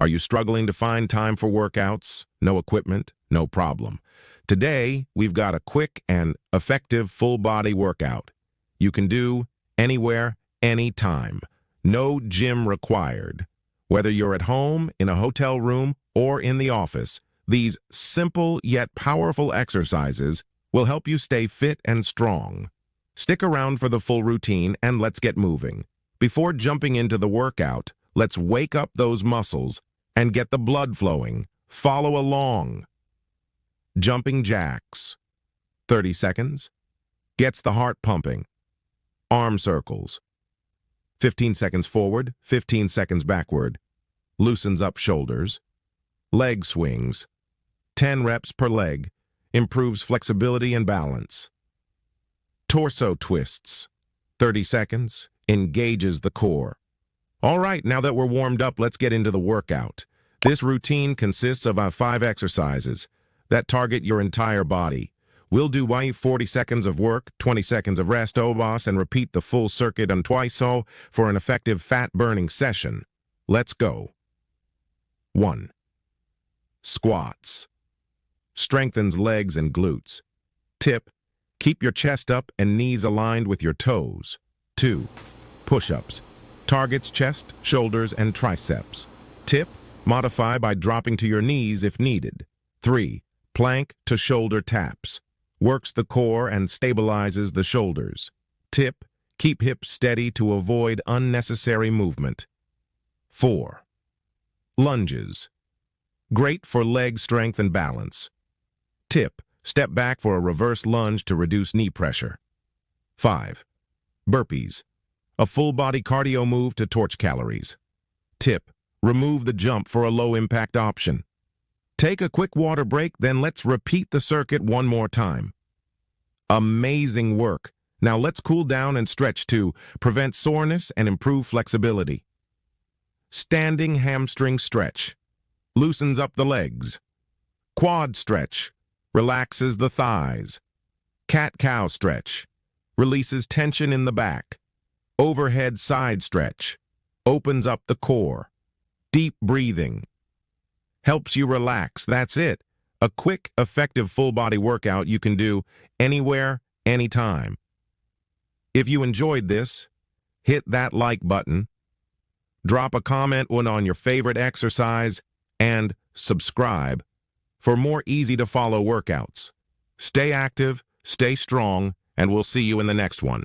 Are you struggling to find time for workouts? No equipment? No problem. Today, we've got a quick and effective full-body workout you can do anywhere, anytime. No gym required. Whether you're at home, in a hotel room, or in the office, these simple yet powerful exercises will help you stay fit and strong. Stick around for the full routine and let's get moving. Before jumping into the workout, let's wake up those muscles and get the blood flowing. Follow along. Jumping jacks. 30 seconds. Gets the heart pumping. Arm circles. 15 seconds forward, 15 seconds backward. Loosens up shoulders. Leg swings. 10 reps per leg. Improves flexibility and balance. Torso twists. 30 seconds. Engages the core. All right, now that we're warmed up, let's get into the workout. This routine consists of 5 exercises that target your entire body. We'll do 40 seconds of work, 20 seconds of rest, and repeat the full circuit on twice for an effective fat-burning session. Let's go. 1. Squats. Strengthens legs and glutes. Tip: keep your chest up and knees aligned with your toes. 2. Push-ups. Targets chest, shoulders, and triceps. Tip: modify by dropping to your knees if needed. 3. Plank to shoulder taps. Works the core and stabilizes the shoulders. Tip: keep hips steady to avoid unnecessary movement. 4. Lunges. Great for leg strength and balance. Tip: step back for a reverse lunge to reduce knee pressure. 5. Burpees. A full-body cardio move to torch calories. Tip: remove the jump for a low-impact option. Take a quick water break, then let's repeat the circuit one more time. Amazing work. Now let's cool down and stretch to prevent soreness and improve flexibility. Standing hamstring stretch. Loosens up the legs. Quad stretch. Relaxes the thighs. Cat-cow stretch. Releases tension in the back. Overhead side stretch. Opens up the core. Deep breathing. Helps you relax. That's it. A quick, effective full-body workout you can do anywhere, anytime. If you enjoyed this, hit that like button, drop a comment on your favorite exercise, and subscribe for more easy-to-follow workouts. Stay active, stay strong, and we'll see you in the next one.